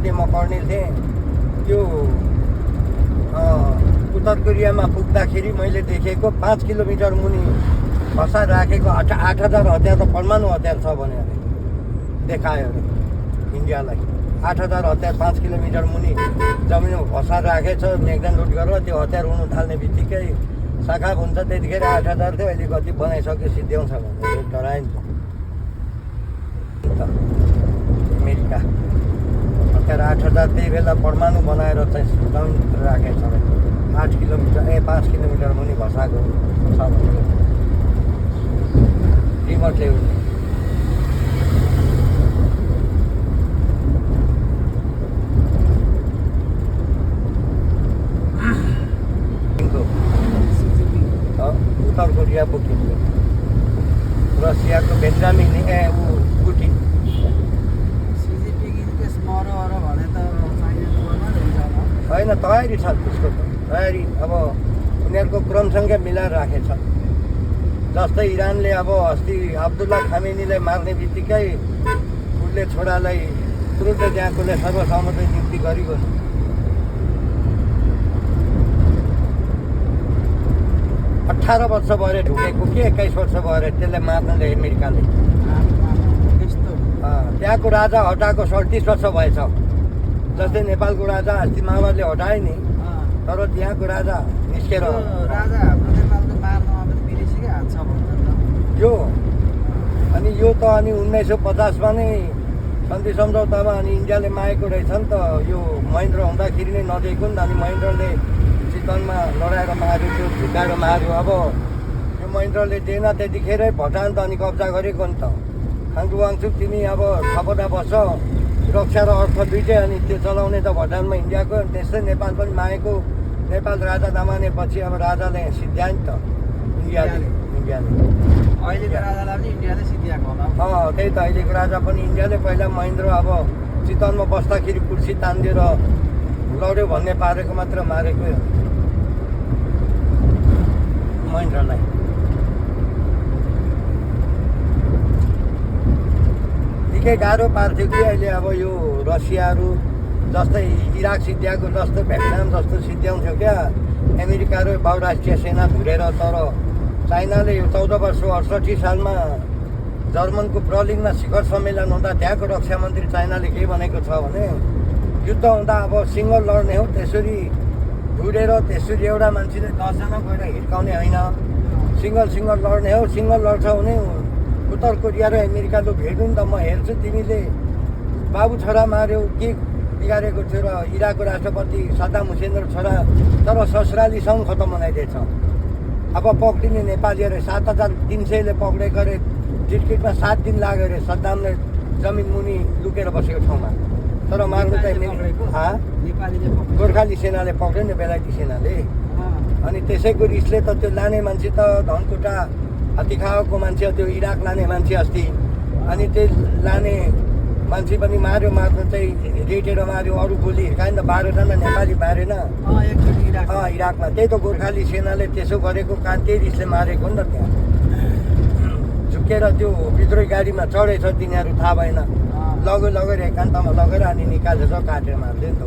पढ्ने म कर्णेल थिएँ। त्यो उत्तर कोरियामा पुग्दाखेरि मैले देखेको 5 किलोमिटर मुनि बसा राखेको 8,000 हतियार त परमाणु हतियार छ भने अरे देखायो अरे इन्डियालाई। 8,000 हतियार 5 किलोमिटर मुनि जमिनमा बसा राखेछ। मेघदान लुट गरेर त्यो हतियार उड्नु थाल्ने बित्तिकै शाखा हुन्छ। त्यतिखेर 8,000 थियो, अहिले कति बनाइसक्यो सिद्ध्याउँछ भनेर डरायो नि त अमेरिका। हतियार 8,000 त्यही बेला परमाणु बनाएर चाहिँ जमिनभित्र राखेछ अरे। 5 किलोमिटर मुनि बसाएको छ भनेको रिमोटले उड्ने। उत्तर कोरिया पुग्यो, रसियाको बेन्जामिन पुटिन। होइन, तयारी छ त्यसको तयारी। अब उनीहरूको क्रमसँगै मिलाएर राखेछ। जस्तै इरानले अब अस्ति अब्दुल्ला खामेनीलाई मार्ने बित्तिकै उसले छोरालाई तुरुन्त त्यहाँकोले सर्वसम्मति नियुक्ति गरेको। 18 वर्ष भएर ढुकेको कि 21 वर्ष भएर त्यसलाई मार्नले अमेरिकाले। त्यहाँको राजा हटाएको 37 वर्ष भएछ। जस्तै नेपालको राजा अस्ति माओवादीले हटायो नि, तर त्यहाँको राजा निस्केर यो अनि यो त अनि 1950मा नै शान्ति सम्झौतामा अनि इन्डियाले मागेको रहेछ नि त। यो महेन्द्र हुँदाखेरि नै नदिएको नि त। अनि महेन्द्रले चितवनमा लडाएर मार्यो, त्यो झुकाएर मार्यो। अब यो महेन्द्रले दिएन, त्यतिखेरै भुटान त अनि कब्जा गरेको नि त। खाङ्गु वाङचुक तिमी अब थपना बस्छ, रक्षा र अर्थ दुइटै। अनि त्यो चलाउने त भुटानमा इन्डियाको। त्यस्तै नेपाल पनि मागेको। नेपाल राजा नमानेपछि अब राजाले सिद्ध्यायो नि त इन्डियाले। अहिलेको राजालाई पनि इन्डियाले सिद्ध्याएको होला। त्यही त, अहिलेको राजा पनि इन्डियाले। पहिला महेन्द्र अब चितवनमा बस्दाखेरि कुर्सी तानिदिएर लड्यो भन्ने पारेको मात्र मारेको महेन्द्रलाई। निकै गाह्रो पार्थ्यो कि अहिले अब यो रसियाहरू जस्तै इराक सिद्ध्याएको जस्तो भेटनाम जस्तो सिद्ध्याउँथ्यो क्या अमेरिका र बहुराष्ट्रिय सेना भिडेर। तर चाइनाले यो 14 वर्ष 68 सालमा जर्मनको ब्रलिङमा शिखर सम्मेलन हुँदा त्यहाँको रक्षा मन्त्री चाइनाले के भनेको छ भने युद्ध हुँदा अब सिङ्गल लड्ने हो। त्यसरी भिडेर त्यसरी एउटा मान्छेले 10 जना गएर हिर्काउने होइन, सिङ्गल लड्ने हो। सिङ्गल लड्छ भने उत्तर कोरिया र अमेरिकाले भेट्नु नि त। म हेर्छु तिमीले बाबु छोरा मार्यो के बिगारेको थियो र इराकको राष्ट्रपति सद्दाम हुसेन र छोरा, तर ससुरालीसँग खतम बनाइदिएछ। अब पक्रिने नेपाली अरे 7,300ले पक्रेको अरे। टिकटमा 7 दिन लाग्यो अरे सद्दामले जमिन मुनि लुकेर बसेको ठाउँमा। तर मार्नु त गोर्खाली सेनाले पक्र्यो नि, बेलायती सेनाले। अनि त्यसैको रिसले त त्यो लाने मान्छे त धनकुटा हतिखाएको मान्छे, त्यो इराक लाने मान्छे अस्ति। अनि त्यो लाने मान्छे पनि मार्यो। मार्नु चाहिँ रेटेर मार्यो, अरू गोली हिर्कायो नि त। 12 जना नेपाली मारेन इराकमा। त्यही त गोर्खाली सेनाले त्यसो गरेको कारण, त्यही रिसले मारेको नि त। त्यहाँ झुकेर त्यो विद्रोही गाडीमा चढेछ तिनीहरू, थाहा भएन। लगेर एकान्तमा लगेर अनि निकालेर काटेर मार्थ्यो नि त।